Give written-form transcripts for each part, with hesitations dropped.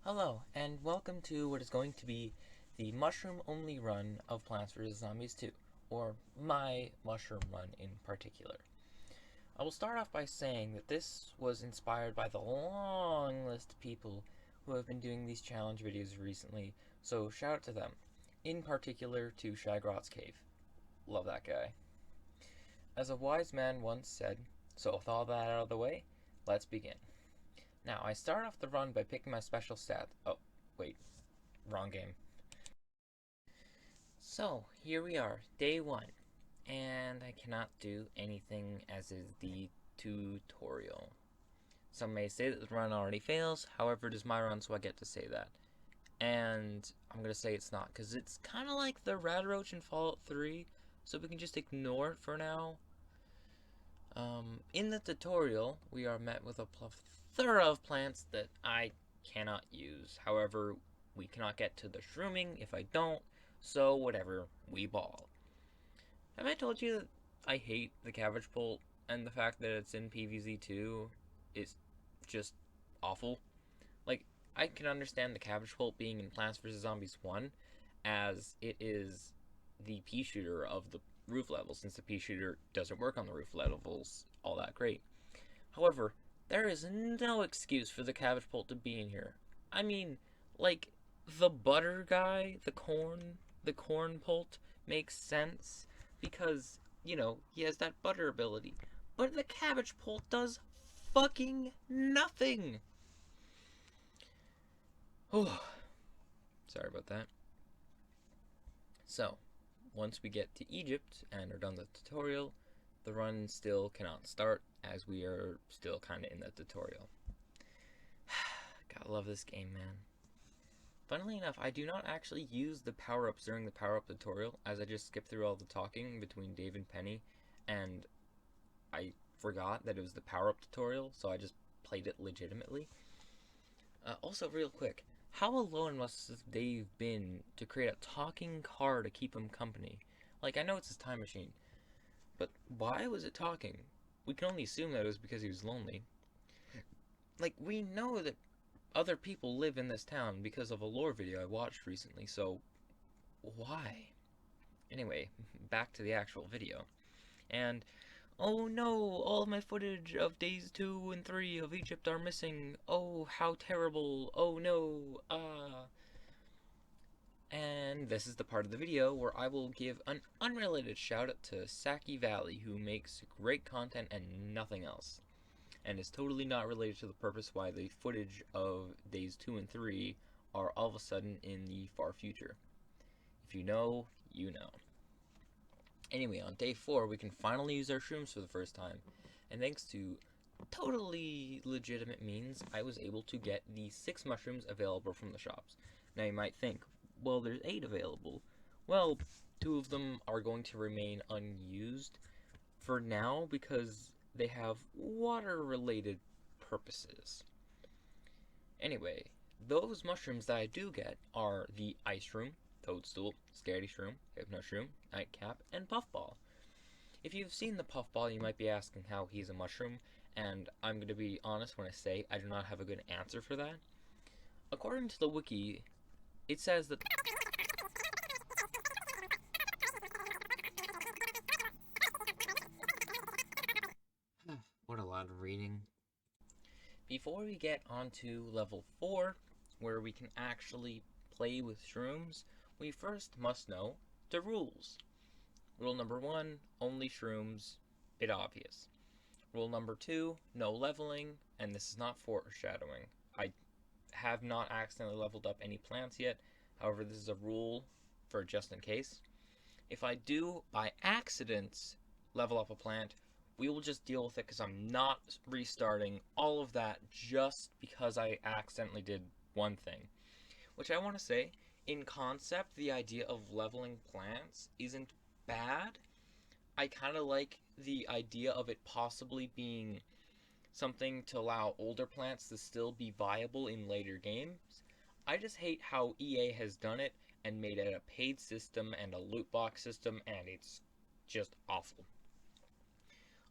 Hello, and welcome to what is going to be the mushroom-only run of Plants vs. Zombies 2, or my mushroom run in particular. I will start off by saying that this was inspired by the long list of people who have been doing these challenge videos recently, so shout out to them. In particular to Shagrot's Cave. Love that guy. As a wise man once said, so with all that out of the way, let's begin. Now, I start off the run by picking my special stat. Oh, wait, wrong game. So, here we are, day 1, and I cannot do anything as is the tutorial. Some may say that the run already fails, however it is my run so I get to say that. And I'm going to say it's not, because it's kind of like the Rad Roach in Fallout 3, so we can just ignore it for now. In the tutorial, we are met with a plethora of plants that I cannot use. However, we cannot get to the shrooming if I don't, so whatever, we ball. Have I told you that I hate the cabbage pult, and the fact that it's in PvZ2 is just awful? Like, I can understand the cabbage pult being in Plants vs. Zombies 1, as it is the pea shooter of the roof level, since the pea shooter doesn't work on the roof levels all that great. However, there is no excuse for the cabbage pult to be in here. I mean, like, the butter guy, the corn pult makes sense because, he has that butter ability. But the cabbage pult does fucking nothing. Oh, sorry about that. So, once we get to Egypt and are done the tutorial, the run still cannot start as we are still kind of in the tutorial. Gotta love this game, man. Funnily enough, I do not actually use the power-ups during the power-up tutorial, as I just skip through all the talking between Dave and Penny, and I forgot that it was the power-up tutorial, so I just played it legitimately. Also, real quick, how alone must Dave been to create a talking car to keep him company? Like, I know it's his time machine, but why was it talking? We can only assume that it was because he was lonely. Like, we know that other people live in this town because of a lore video I watched recently, so why? Anyway, back to the actual video. And, oh no, all of my footage of days 2 and 3 of Egypt are missing. Oh, how terrible. Oh no, And this is the part of the video where I will give an unrelated shout out to Saki Valley, who makes great content and nothing else, and is totally not related to the purpose why the footage of days 2 and 3 are all of a sudden in the far future. If you know, you know. Anyway, on day 4, we can finally use our shrooms for the first time, and thanks to totally legitimate means, I was able to get the 6 mushrooms available from the shops. Now you might think, well, there's 8 available. Well, 2 of them are going to remain unused for now because they have water-related purposes. Anyway, those mushrooms that I do get are the ice shroom, toadstool, scaredy shroom, hypno shroom, nightcap, and puffball. If you've seen the puffball, you might be asking how he's a mushroom, and I'm going to be honest when I say I do not have a good answer for that. According to the wiki, it says that what a lot of reading. Before we get onto level 4, where we can actually play with shrooms, we first must know the rules. Rule number 1, only shrooms, bit obvious. Rule number 2, no leveling, and this is not foreshadowing. I have not accidentally leveled up any plants yet, however this is a rule for just in case. If I do, by accident, level up a plant, we will just deal with it because I'm not restarting all of that just because I accidentally did one thing. Which I want to say, in concept, the idea of leveling plants isn't bad. I kind of like the idea of it possibly being something to allow older plants to still be viable in later games. I just hate how EA has done it and made it a paid system and a loot box system, and it's just awful.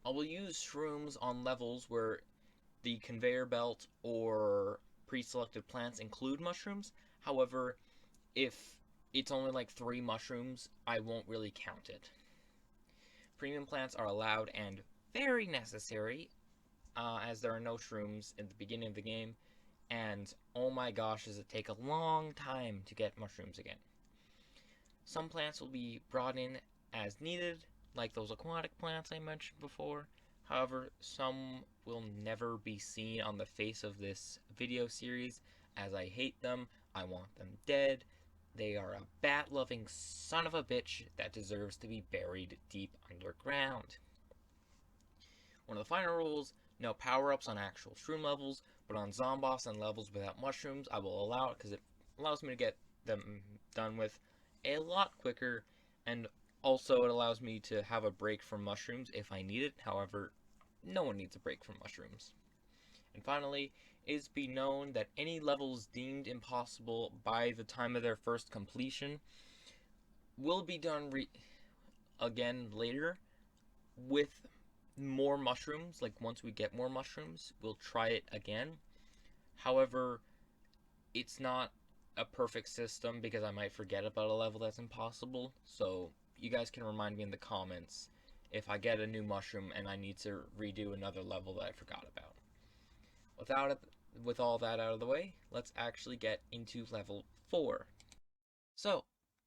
I will use shrooms on levels where the conveyor belt or pre-selected plants include mushrooms. However, if it's only like 3 mushrooms, I won't really count it. Premium plants are allowed and very necessary, as there are no shrooms at the beginning of the game, and oh my gosh, does it take a long time to get mushrooms again. Some plants will be brought in as needed, like those aquatic plants I mentioned before. However, some will never be seen on the face of this video series, as I hate them, I want them dead. They are a bat-loving son of a bitch that deserves to be buried deep underground. One of the final rules, no power-ups on actual shroom levels, but on Zomboss and levels without mushrooms, I will allow it because it allows me to get them done with a lot quicker, and also it allows me to have a break from mushrooms if I need it. However, no one needs a break from mushrooms. And finally, it is be known that any levels deemed impossible by the time of their first completion will be done again later with more mushrooms. Like once we get more mushrooms, we'll try it again. However, it's not a perfect system because I might forget about a level that's impossible. So you guys can remind me in the comments if I get a new mushroom and I need to redo another level that I forgot about. With all that out of the way, let's actually get into level 4. So,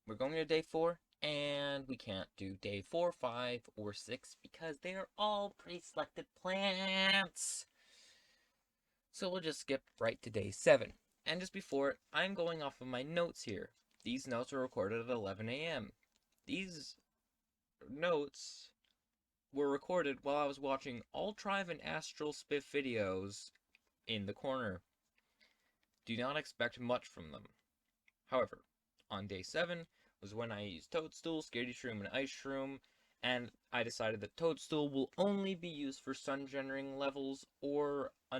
we're going to day 4, and we can't do day 4, 5, or 6 because they are all pre-selected plants. So we'll just skip right to day 7. And just before it, I'm going off of my notes here. These notes were recorded at 11 a.m. These notes were recorded while I was watching Altrive and Astral Spiff videos in the corner. Do not expect much from them. However, on day 7 was when I used Toadstool, Scaredy Shroom, and Ice Shroom, and I decided that Toadstool will only be used for sun generating levels or a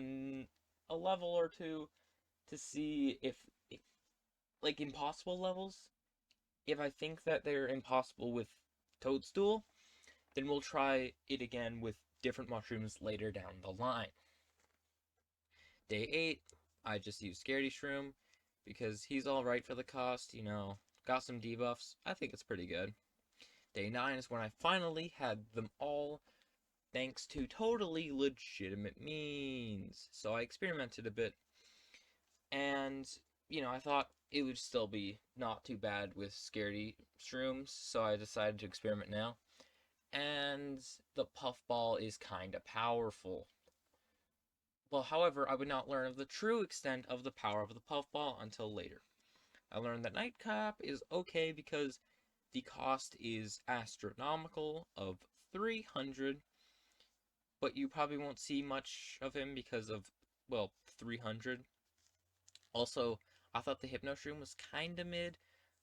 level or two to see if, like impossible levels, if I think that they're impossible with Toadstool, then we'll try it again with different mushrooms later down the line. Day 8, I just used Scaredy Shroom because he's alright for the cost, you know, got some debuffs, I think it's pretty good. Day 9 is when I finally had them all, thanks to totally legitimate means. So I experimented a bit, and, you know, I thought it would still be not too bad with Scaredy Shrooms, so I decided to experiment now. And the Puffball is kinda powerful. Well, however, I would not learn of the true extent of the power of the Puffball until later. I learned that Nightcap is okay because the cost is astronomical of 300, but you probably won't see much of him because of, well, 300. Also, I thought the Hypno Shroom was kinda mid,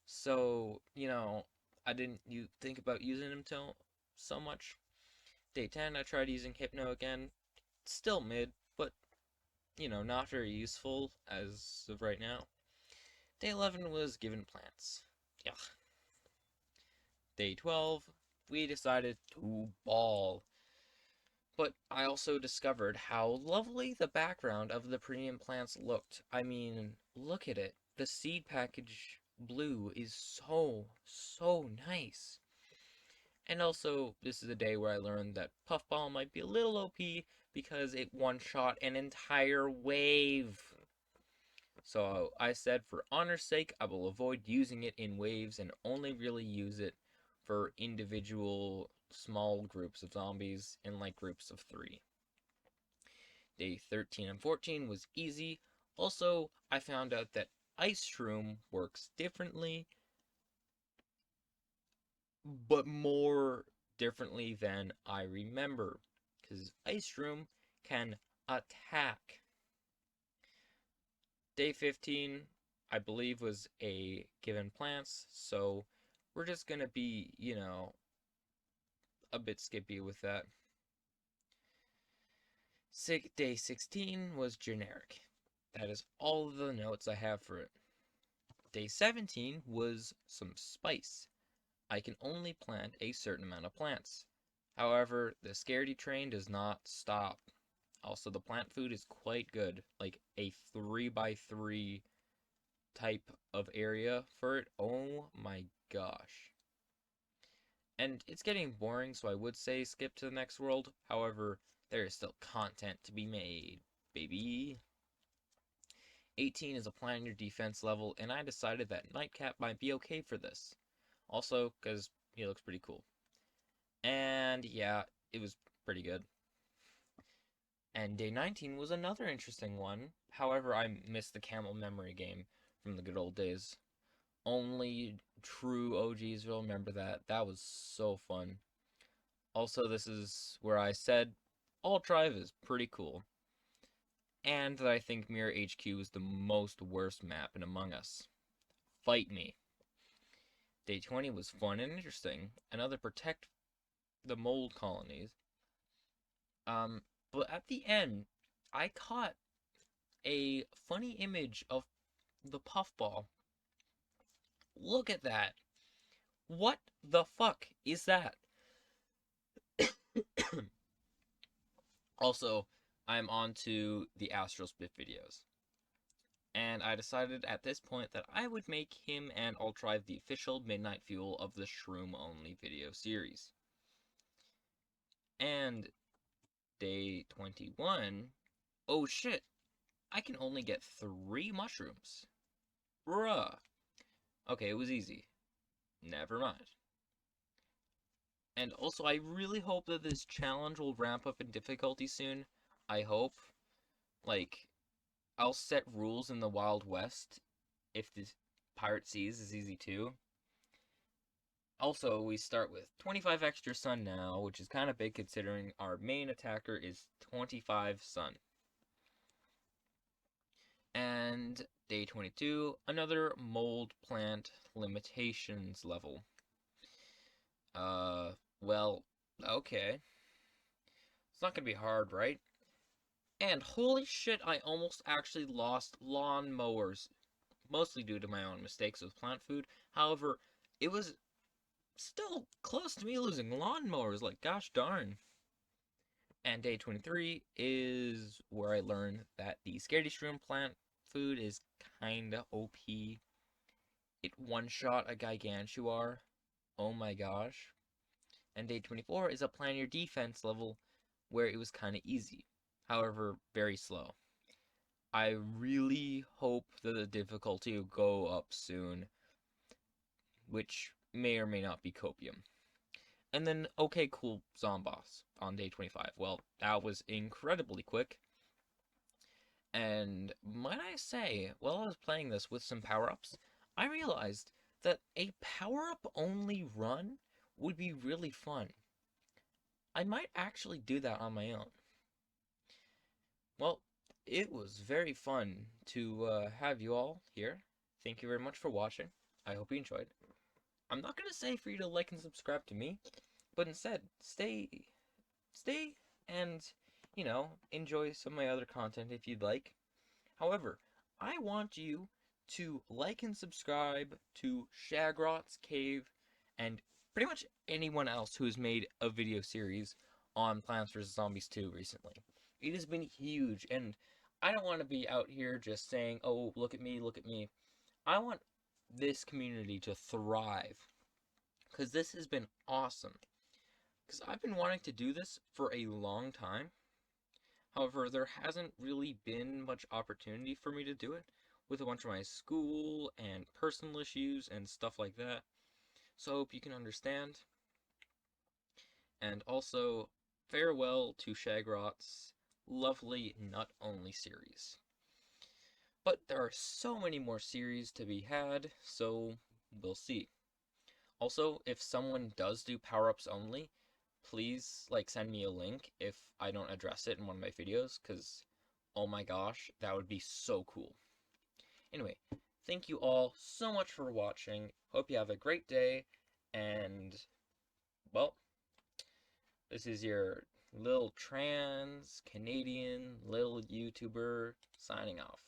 so, you know, I didn't think about using him so much. Day 10, I tried using Hypno again. Still mid, but, you know, not very useful as of right now. Day 11 was given plants. Yuck. Day 12, we decided to ball. But I also discovered how lovely the background of the premium plants looked. I mean, look at it. The seed package blue is so nice. And also, this is a day where I learned that Puffball might be a little OP because it one-shot an entire wave. So I said, for honor's sake, I will avoid using it in waves and only really use it for individual small groups of zombies in like groups of 3. Day 13 and 14 was easy. Also, I found out that Ice Shroom works differently, but more differently than I remember, because Ice Shroom can attack. Day 15, I believe, was a given plants, so we're just gonna be, you know, a bit skippy with that. Day 16 was generic. That is all of the notes I have for it. Day 17 was some spice. I can only plant a certain amount of plants. However, the Scaredy train does not stop. Also, the plant food is quite good. Like a 3x3 type of area for it. Oh my gosh. And it's getting boring, so I would say skip to the next world. However, there is still content to be made, baby. 18 is applying your defense level, and I decided that Nightcap might be okay for this. Also, because he looks pretty cool. And yeah, it was pretty good. And day 19 was another interesting one. However, I missed the camel memory game from the good old days. Only true OGs will remember that. That was so fun. Also, this is where I said Alt Drive is pretty cool. And that I think Mirror HQ is the most worst map in Among Us. Fight me. Day 20 was fun and interesting. Another protect the mold colonies. But at the end, I caught a funny image of the puffball. Look at that. What the fuck is that? Also, I'm on to the Astral Spiff videos. And I decided at this point that I would make him and Ultrive the official midnight fuel of the shroom only video series. And day 21, oh shit, I can only get 3 mushrooms. Bruh. Okay, it was easy. Never mind. And also, I really hope that this challenge will ramp up in difficulty soon. I hope. Like, I'll set rules in the Wild West if the Pirate Seas is easy too. Also, we start with 25 extra sun now, which is kind of big considering our main attacker is 25 sun. And day 22, another mold plant limitations level. Well, okay. It's not gonna be hard, right? And holy shit, I almost actually lost lawn mowers. Mostly due to my own mistakes with plant food. However, it was still close to me losing lawnmowers, like gosh darn. And day 23 is where I learned that the Scaredy Shroom plant food is kinda OP. It one-shot a Gigantuar. Oh my gosh. And day 24 is a plan your defense level where it was kinda easy. However, very slow. I really hope that the difficulty will go up soon, which may or may not be copium. And then, okay, cool, Zomboss on day 25. Well, that was incredibly quick. And might I say, while I was playing this with some power-ups, I realized that a power-up only run would be really fun. I might actually do that on my own. Well, it was very fun to have you all here. Thank you very much for watching. I hope you enjoyed. I'm not going to say for you to like and subscribe to me, but instead, stay and, you know, enjoy some of my other content if you'd like. However, I want you to like and subscribe to Shagrot's Cave and pretty much anyone else who has made a video series on Plants vs. Zombies 2 recently. It has been huge, and I don't want to be out here just saying, oh, look at me, look at me. I want this community to thrive, because this has been awesome. Because I've been wanting to do this for a long time. However, there hasn't really been much opportunity for me to do it with a bunch of my school and personal issues and stuff like that. So I hope you can understand. And also, farewell to Shagrot's lovely nut-only series. But there are so many more series to be had, so we'll see. Also, if someone does do power-ups only, please, like, send me a link if I don't address it in one of my videos, because, oh my gosh, that would be so cool. Anyway, thank you all so much for watching. Hope you have a great day, and, well, this is your little trans Canadian little YouTuber signing off.